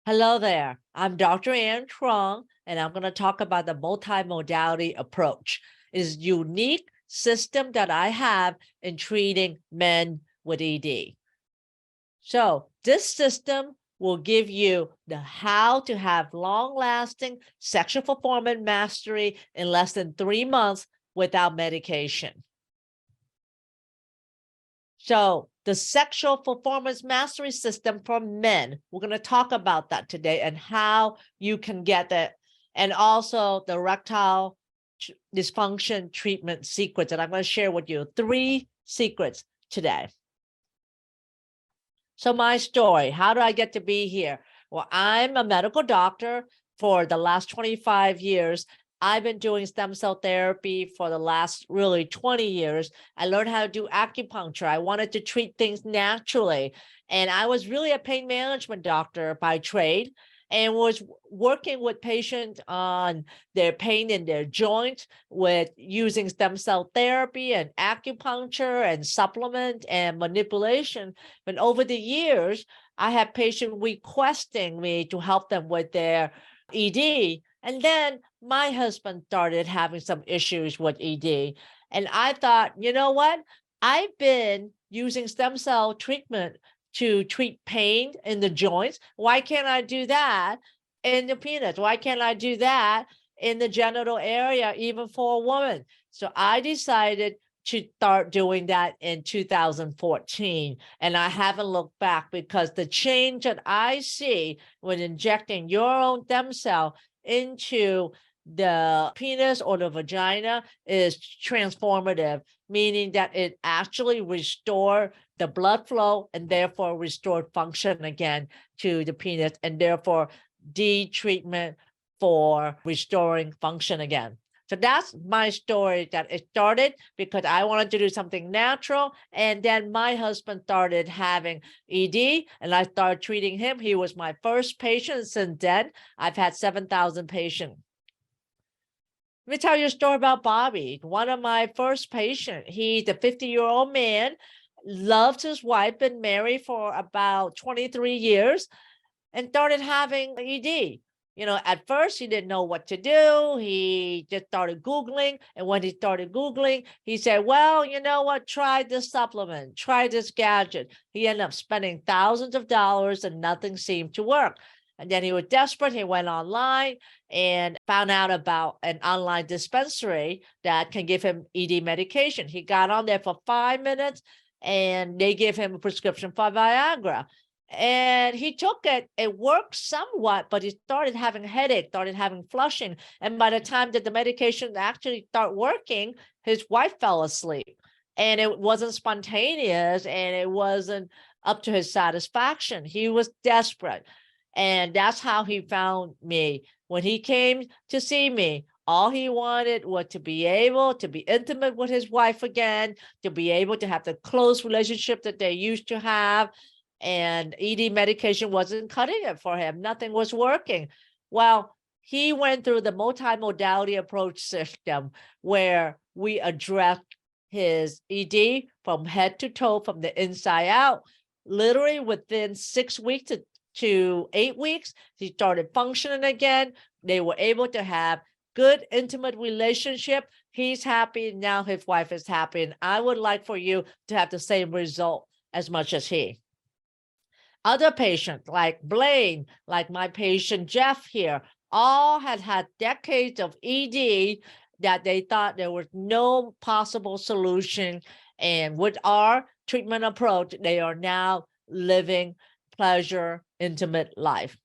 Hello there. I'm Dr. Truong, and I'm going to talk about the multimodality approach. It's a unique system that I have in treating men with ED. So this system will give you the how to have long-lasting sexual performance mastery in less than 3 months without medication. So the sexual performance mastery system for men, we're going to talk about that today and how you can get it. And also the erectile dysfunction treatment secrets. And I'm going to share with you 3 secrets today. So my story, how do I get to be here? Well, I'm a medical doctor for the last 25 years. I've been doing stem cell therapy for the last really 20 years. I learned how to do acupuncture. I wanted to treat things naturally. And I was really a pain management doctor by trade and was working with patients on their pain in their joints with using stem cell therapy and acupuncture and supplement and manipulation. But over the years, I had patients requesting me to help them with their ED. And then my husband started having some issues with ED. And I thought, you know what? I've been using stem cell treatment to treat pain in the joints. Why can't I do that in the penis? Why can't I do that in the genital area, even for a woman? So I decided to start doing that in 2014. And I haven't looked back because the change that I see when injecting your own stem cell into the penis or the vagina is transformative, meaning that it actually restores the blood flow and therefore restore function again to the penis and therefore treatment for restoring function again. So that's my story, that it started because I wanted to do something natural. And then my husband started having ED and I started treating him. He was my first patient. Since then, I've had 7,000 patients. Let me tell you a story about Bobby, one of my first patients. He's a 50-year-old man, loved his wife, been married for about 23 years, and started having ED. You know, at first he didn't know what to do. He just started Googling. And when he started Googling, he said, well, you know what? Try this supplement, try this gadget. He ended up spending thousands of dollars and nothing seemed to work. And then he was desperate. He went online and found out about an online dispensary that can give him ED medication. He got on there for 5 minutes and they gave him a prescription for Viagra. And he took it. It worked somewhat, but he started having headache, started having flushing. And by the time that the medication actually started working, his wife fell asleep. And it wasn't spontaneous and it wasn't up to his satisfaction. He was desperate. And that's how he found me. When he came to see me, all he wanted was to be able to be intimate with his wife again, to be able to have the close relationship that they used to have. And ED medication wasn't cutting it for him. Nothing was working. Well, he went through the multi-modality approach system where we addressed his ED from head to toe, from the inside out. Literally within 6 weeks to 8 weeks, he started functioning again. They were able to have good, intimate relationship. He's happy. Now his wife is happy. And I would like for you to have the same result as much as he. Other patients like Blaine, like my patient Jeff here, all had decades of ED that they thought there was no possible solution. And with our treatment approach, they are now living pleasure, intimate life.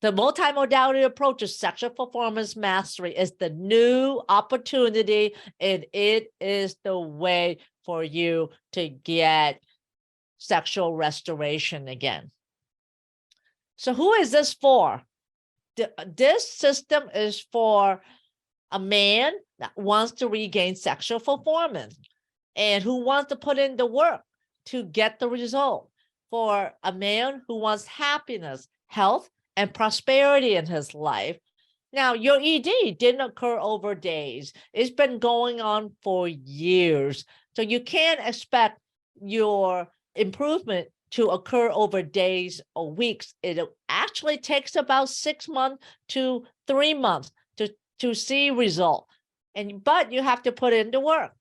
The multimodality approach to sexual performance mastery is the new opportunity, and it is the way for you to get sexual restoration again. So who is this for? This system is for a man that wants to regain sexual performance and who wants to put in the work to get the result. For a man who wants happiness, health, and prosperity in his life. Now, your ED didn't occur over days. It's been going on for years. So you can't expect your improvement to occur over days or weeks. It actually takes about 6 months to 3 months to see result. But you have to put in the work.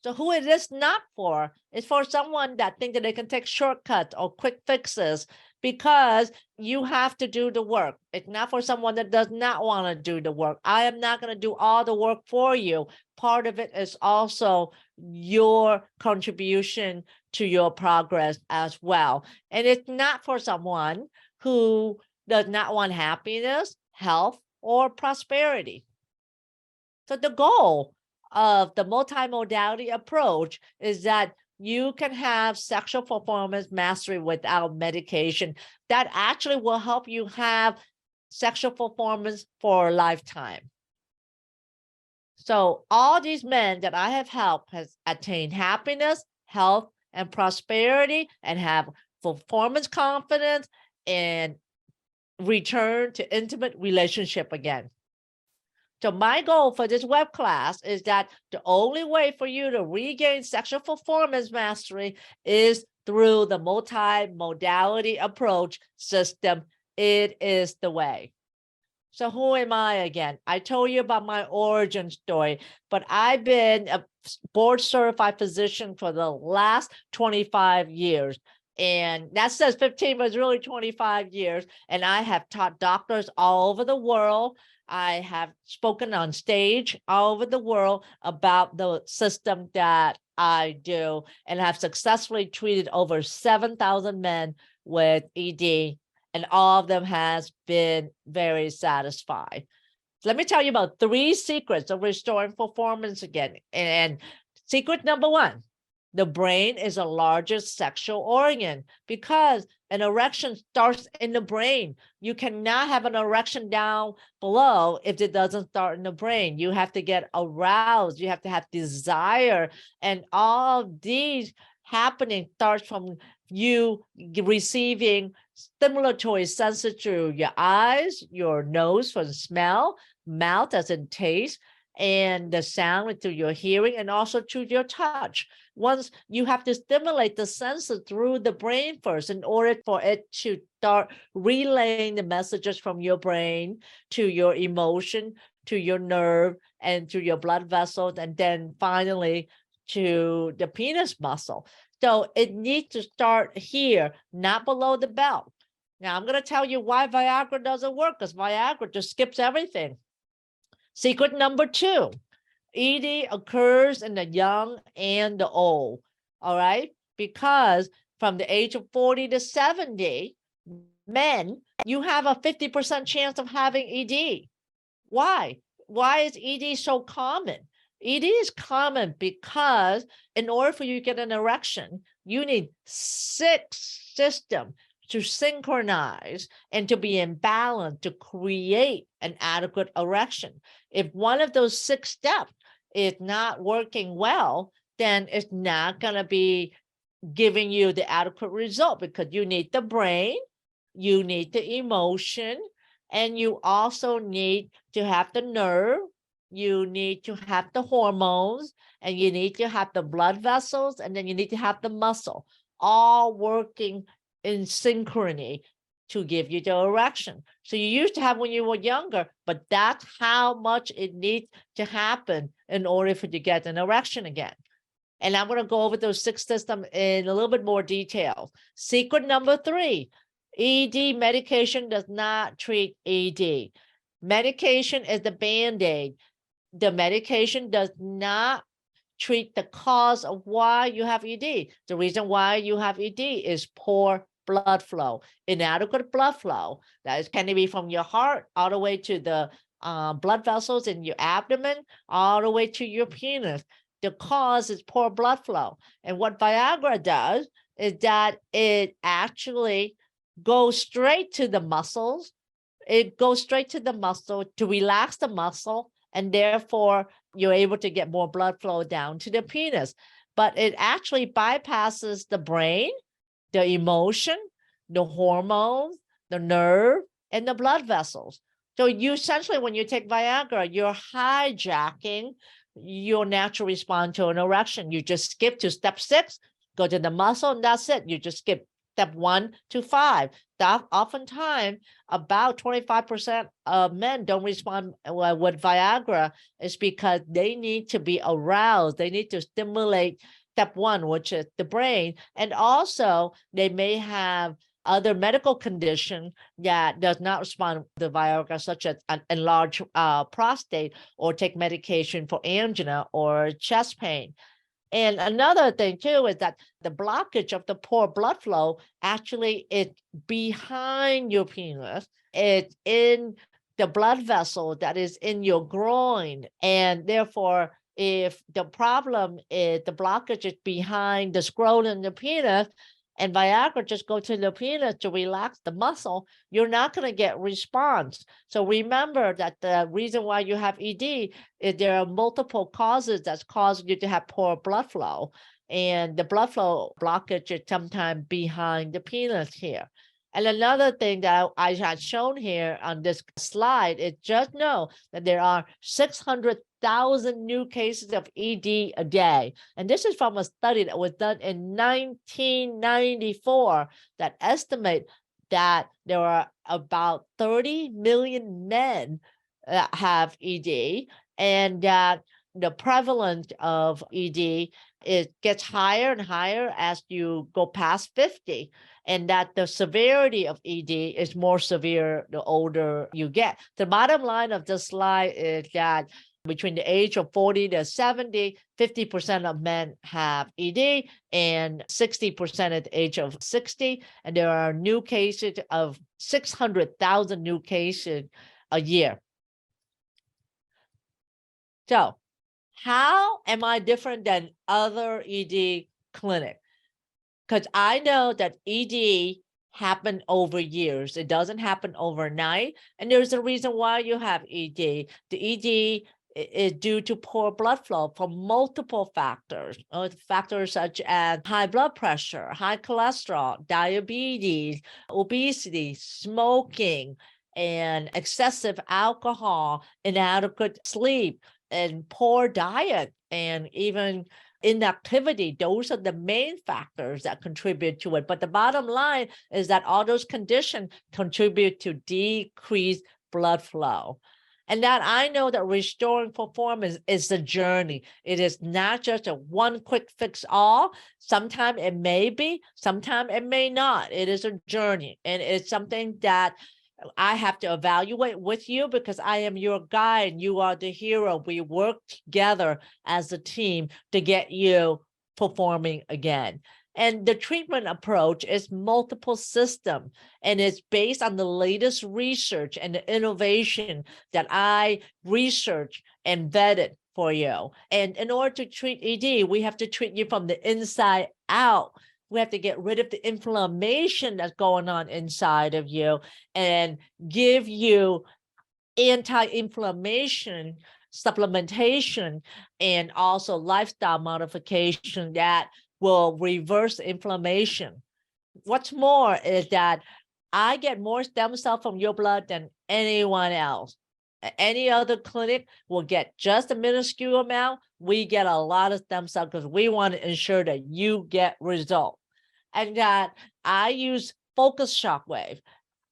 So who it is not for? It's for someone that think that they can take shortcuts or quick fixes, because you have to do the work. It's not for someone that does not want to do the work. I am not going to do all the work for you. Part of it is also your contribution to your progress as well. And it's not for someone who does not want happiness, health, or prosperity. So the goal of the multimodality approach is that you can have sexual performance mastery without medication that actually will help you have sexual performance for a lifetime. So all these men that I have helped has attained happiness, health, and prosperity, and have performance confidence and return to intimate relationship again. So my goal for this web class is that the only way for you to regain sexual performance mastery is through the multi-modality approach system. It is the way. So who am I again? I told you about my origin story, but I've been a board certified physician for the last 25 years. And that says 15, but it's really 25 years. And I have taught doctors all over the world. I have spoken on stage all over the world about the system that I do, and have successfully treated over 7,000 men with ED, and all of them has been very satisfied. So let me tell you about 3 secrets of restoring performance again. And secret number 1, the brain is the largest sexual organ, because an erection starts in the brain. You cannot have an erection down below if it doesn't start in the brain. You have to get aroused. You have to have desire. And all of these happening starts from you receiving stimulatory senses through your eyes, your nose for the smell, mouth as in taste, and the sound through your hearing, and also through your touch. Once you have to stimulate the senses through the brain first in order for it to start relaying the messages from your brain to your emotion, to your nerve, and to your blood vessels, and then finally to the penis muscle. So it needs to start here, not below the belt. Now I'm going to tell you why Viagra doesn't work, because Viagra just skips everything. Secret number 2, ED occurs in the young and the old, all right? Because from the age of 40 to 70, men, you have a 50% chance of having ED. Why? Why is ED so common? ED is common because in order for you to get an erection, you need 6 systems to synchronize and to be in balance to create an adequate erection. If one of those 6 steps is not working well, then it's not going to be giving you the adequate result, because you need the brain, you need the emotion, and you also need to have the nerve, you need to have the hormones, and you need to have the blood vessels, and then you need to have the muscle, all working in synchrony to give you the erection. So you used to have when you were younger, but that's how much it needs to happen in order for you to get an erection again. And I'm going to go over those 6 systems in a little bit more detail. Secret number 3, ED medication does not treat ED. Medication is the Band-Aid. The medication does not treat the cause of why you have ED. The reason why you have ED is poor blood flow, inadequate blood flow. That can be from your heart all the way to the blood vessels in your abdomen, all the way to your penis. The cause is poor blood flow. And what Viagra does is that it actually goes straight to the muscles. It goes straight to the muscle to relax the muscle, and therefore you're able to get more blood flow down to the penis. But it actually bypasses the brain, the emotion, the hormones, the nerve, and the blood vessels. So you essentially, when you take Viagra, you're hijacking your natural response to an erection. You just skip to step 6, go to the muscle, and that's it. You just skip step 1 to 5. That oftentimes about 25% of men don't respond with Viagra is because they need to be aroused. They need to stimulate step 1, which is the brain. And also they may have other medical condition that does not respond to Viagra, such as an enlarged prostate, or take medication for angina or chest pain. And another thing too is that the blockage of the poor blood flow actually is behind your penis. It's in the blood vessel that is in your groin. And therefore, if the problem is the blockage is behind the scrotum and the penis, and Viagra just go to the penis to relax the muscle, you're not going to get response. So remember that the reason why you have ED is there are multiple causes that's causing you to have poor blood flow. And the blood flow blockage is sometimes behind the penis here. And another thing that I had shown here on this slide is just know that there are 600,000 new cases of ED a day. And this is from a study that was done in 1994 that estimate that there are about 30 million men that have ED, and that the prevalence of ED gets higher and higher as you go past 50, and that the severity of ED is more severe the older you get. The bottom line of this slide is that between the age of 40 to 70, 50% of men have ED and 60% at the age of 60. And there are new cases of 600,000 new cases a year. So how am I different than other ED clinics? Because I know that ED happened over years. It doesn't happen overnight. And there's a reason why you have ED. The ED is due to poor blood flow from multiple factors. Factors such as high blood pressure, high cholesterol, diabetes, obesity, smoking, and excessive alcohol, inadequate sleep, and poor diet, and even inactivity. Those are the main factors that contribute to it. But the bottom line is that all those conditions contribute to decreased blood flow. And that I know that restoring performance is a journey. It is not just a one quick fix all. Sometimes it may be, sometimes it may not. It is a journey. And it's something that I have to evaluate with you because I am your guide. You are the hero. We work together as a team to get you performing again. And the treatment approach is multiple system, and it's based on the latest research and the innovation that I researched and vetted for you. And in order to treat ED, we have to treat you from the inside out. We have to get rid of the inflammation that's going on inside of you and give you anti-inflammation supplementation and also lifestyle modification that will reverse inflammation. What's more is that I get more stem cell from your blood than anyone else. Any other clinic will get just a minuscule amount. We get a lot of stem cells because we want to ensure that you get results. And that I use focused shockwave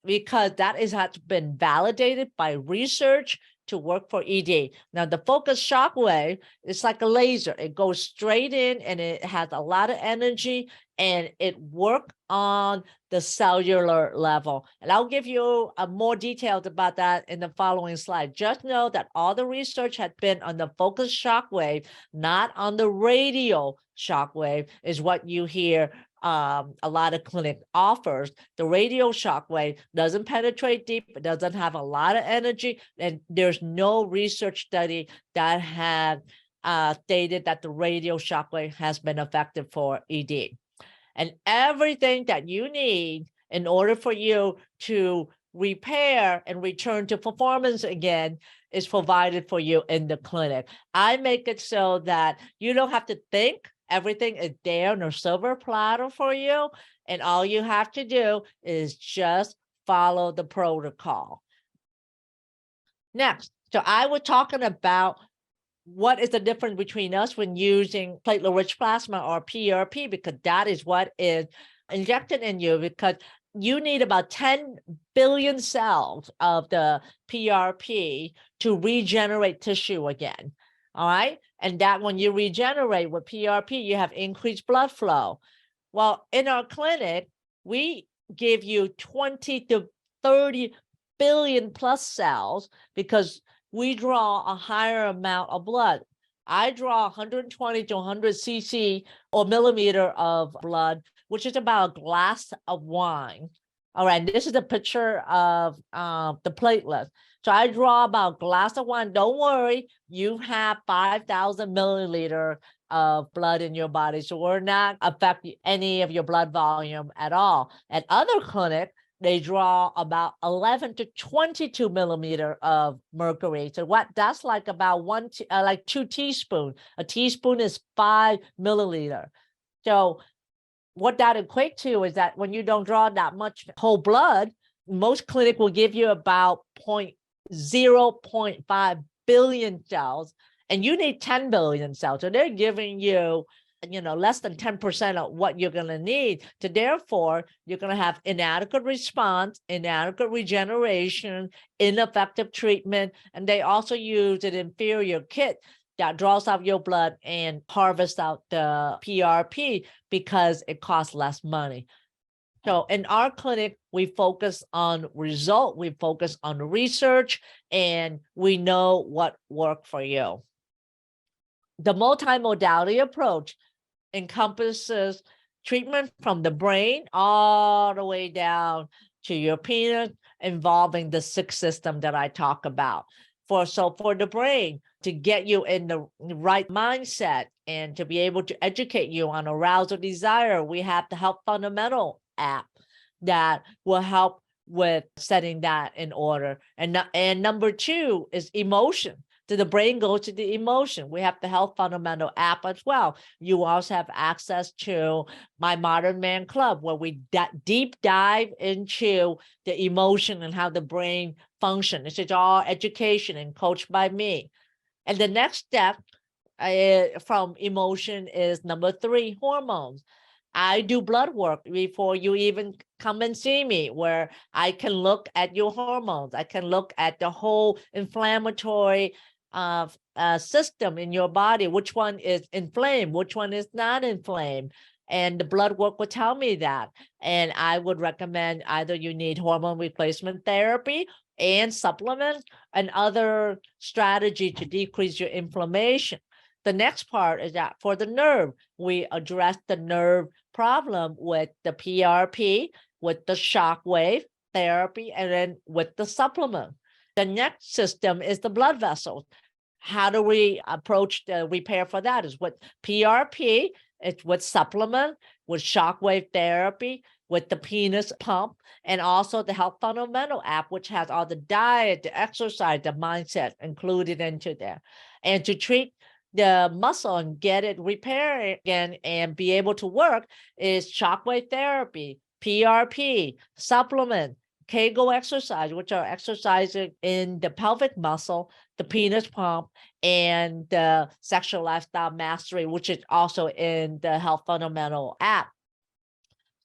because that has been validated by research to work for ED. Now, the focused shockwave is like a laser. It goes straight in and it has a lot of energy and it works on the cellular level. And I'll give you more details about that in the following slide. Just know that all the research has been on the focused shockwave, not on the radial shockwave, is what you hear a lot of clinic offers. The radial shockwave doesn't penetrate deep, it doesn't have a lot of energy, and there's no research study that had stated that the radial shockwave has been effective for ED. And everything that you need in order for you to repair and return to performance again is provided for you in the clinic. I make it so that you don't have to think. Everything is there on a silver platter for you. And all you have to do is just follow the protocol. Next, so I was talking about what is the difference between us when using platelet-rich plasma or PRP, because that is what is injected in you because you need about 10 billion cells of the PRP to regenerate tissue again. All right. And that when you regenerate with PRP, you have increased blood flow. Well, in our clinic, we give you 20 to 30 billion plus cells because we draw a higher amount of blood. I draw 120 to 100 cc or millimeter of blood, which is about a glass of wine. All right, this is a picture of the platelets. So I draw about a glass of wine. Don't worry, you have 5,000 milliliter of blood in your body. So we're not affecting any of your blood volume at all. At other clinics, they draw about 11 to 22 millimeter of mercury. So what that's like about like 2 teaspoons. A teaspoon is 5 milliliter. So what that equates to is that when you don't draw that much whole blood, most clinic will give you about 0.5 billion cells, and you need 10 billion cells. So they're giving you, less than 10% of what you're going to need. So therefore, you're going to have inadequate response, inadequate regeneration, ineffective treatment. And they also use an inferior kit that draws out your blood and harvests out the PRP because it costs less money. So in our clinic, we focus on result, we focus on research, and we know what worked for you. The multimodality approach encompasses treatment from the brain all the way down to your penis, involving the 6 system that I talk about. For the brain, to get you in the right mindset and to be able to educate you on arousal desire, we have the Health Fundamental app that will help with setting that in order. And number 2 is emotion. So the brain goes to the emotion. We have the Health Fundamental app as well. You also have access to my Modern Man Club, where we deep dive into the emotion and how the brain functions. This is all education and coached by me. And the next step from emotion is number 3, hormones. I do blood work before you even come and see me, where I can look at your hormones. I can look at the whole inflammatory system in your body, which one is inflamed, which one is not inflamed. And the blood work will tell me that. And I would recommend either you need hormone replacement therapy and supplements and other strategy to decrease your inflammation. The next part is that for the nerve, we address the nerve problem with the PRP, with the shockwave therapy, and then with the supplement. The next system is the blood vessels. How do we approach the repair for that? Is with PRP, it's with supplement, with shockwave therapy, with the penis pump, and also the Health Fundamental app, which has all the diet, the exercise, the mindset included into there. And to treat the muscle and get it repaired again and be able to work is shockwave therapy, PRP, supplement, Kegel exercise, which are exercises in the pelvic muscle, the penis pump, and the sexual lifestyle mastery, which is also in the Health Fundamental app.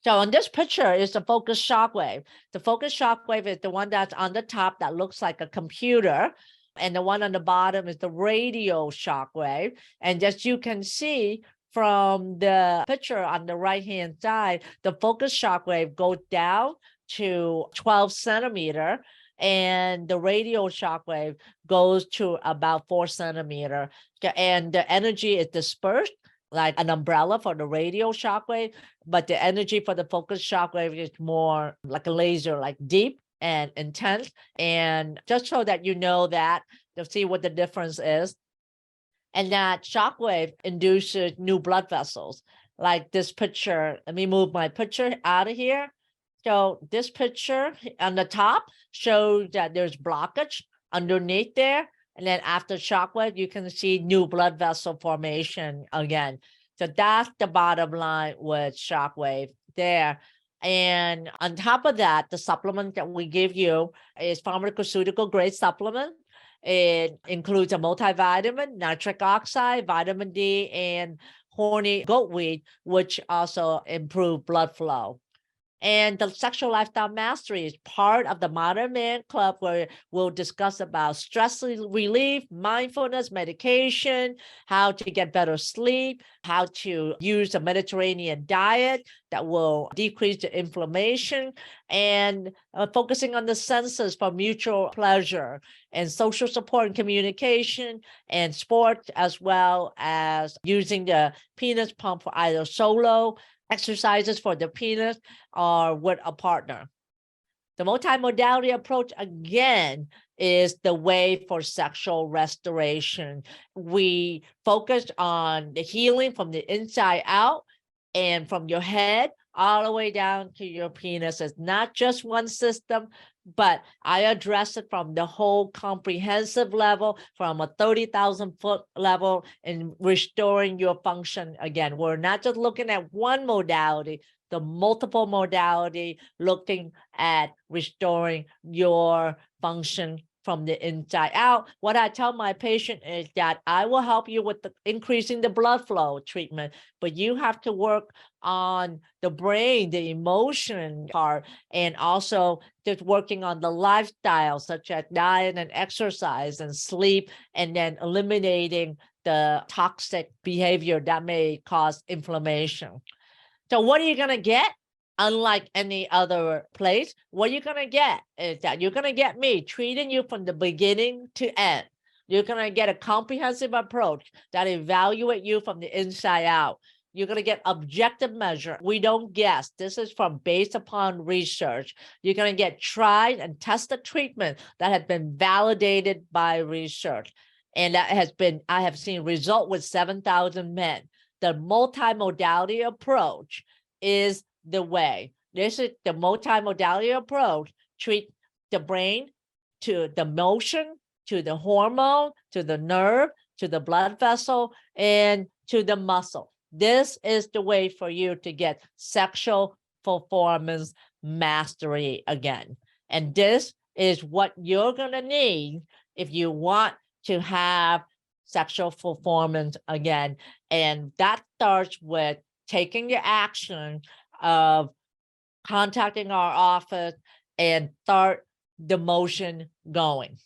So on this picture is the focus shockwave. The focus shockwave is the one that's on the top that looks like a computer. And the one on the bottom is the radio shockwave. And as you can see from the picture on the right-hand side, the focus shockwave goes down to 12 centimeter, and the radio shockwave goes to about 4 centimeter. And the energy is dispersed like an umbrella for the radio shockwave, but the energy for the focus shockwave is more like a laser, like deep and intense. And just so that you know that, to see what the difference is. And that shockwave induces new blood vessels. Like this picture, let me move my picture out of here. So this picture on the top shows that there's blockage underneath there. And then after shockwave, you can see new blood vessel formation again. So that's the bottom line with shockwave there. And on top of that, the supplement that we give you is pharmaceutical grade supplement. It includes a multivitamin, nitric oxide, vitamin D, and horny goatweed, which also improve blood flow. And the sexual lifestyle mastery is part of the Modern Man Club, where we'll discuss about stress relief, mindfulness, medication, how to get better sleep, how to use a Mediterranean diet that will decrease the inflammation, and focusing on the senses for mutual pleasure, and social support and communication, and sport, as well as using the penis pump for either solo exercises for the penis or with a partner. The multimodality approach, again, is the way for sexual restoration. We focused on the healing from the inside out and from your head all the way down to your penis. It's not just one system, but I address it from the whole comprehensive level, from a 30,000-foot level, and restoring your function again. We're not just looking at one modality, the multiple modality, looking at restoring your function from the inside out. What I tell my patient is that I will help you with increasing the blood flow treatment, but you have to work on the brain, the emotion part, and also just working on the lifestyle, such as diet and exercise and sleep, and then eliminating the toxic behavior that may cause inflammation. So what are you going to get? Unlike any other place, what you're going to get is that you're going to get me treating you from the beginning to end. You're going to get a comprehensive approach that evaluates you from the inside out. You're going to get objective measure. We don't guess. This is from based upon research. You're going to get tried and tested treatment that has been validated by research. And that has been, I have seen result with 7,000 men. The multimodality approach is the way. This is the multimodality approach. Treat the brain to the motion, to the hormone, to the nerve, to the blood vessel, and to the muscle. This is the way for you to get sexual performance mastery again. And this is what you're going to need if you want to have sexual performance again. And that starts with taking the action of contacting our office and start the motion going.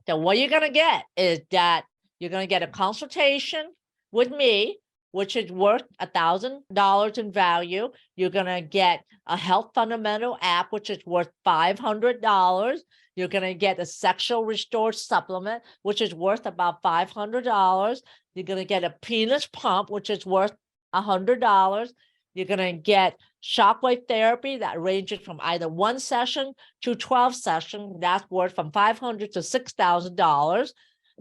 So what you're going to get is that you're going to get a consultation with me, which is worth $1,000 in value. You're going to get a health fundamental app, which is worth $500. You're going to get a sexual restore supplement, which is worth about $500. You're going to get a penis pump, which is worth $100. You're going to get shockwave therapy that ranges from either 1 session to 12 sessions. That's worth from $500 to $6,000.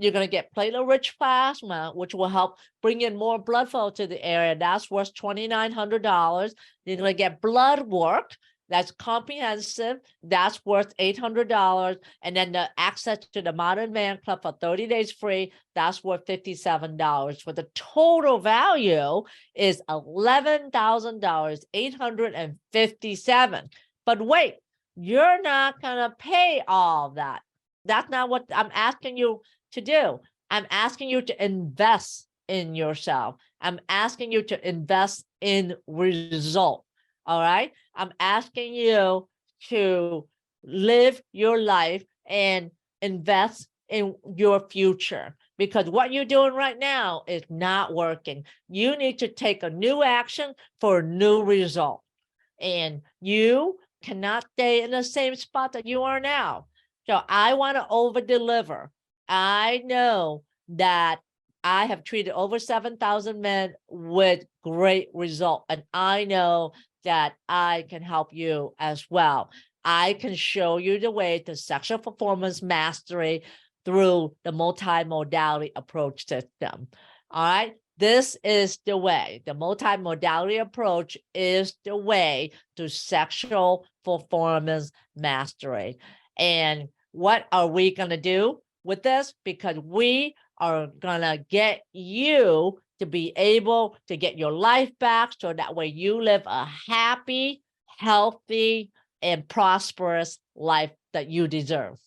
You're going to get platelet-rich plasma, which will help bring in more blood flow to the area. That's worth $2,900. You're going to get blood work. That's comprehensive. That's worth $800. And then the access to the Modern Man Club for 30 days free. That's worth $57. For the total value is $11,000, $857. But wait, you're not going to pay all that. That's not what I'm asking you to do. I'm asking you to invest in yourself. I'm asking you to invest in result. All right. I'm asking you to live your life and invest in your future, because what you're doing right now is not working. You need to take a new action for a new result. And you cannot stay in the same spot that you are now. So I want to over deliver. I know that I have treated over 7,000 men with great result, and I know that I can help you as well. I can show you the way to sexual performance mastery through the multimodality approach system. All right. This is the way. The multimodality approach is the way to sexual performance mastery. And what are we going to do with this? Because we are going to get you to be able to get your life back, so that way you live a happy, healthy, and prosperous life that you deserve.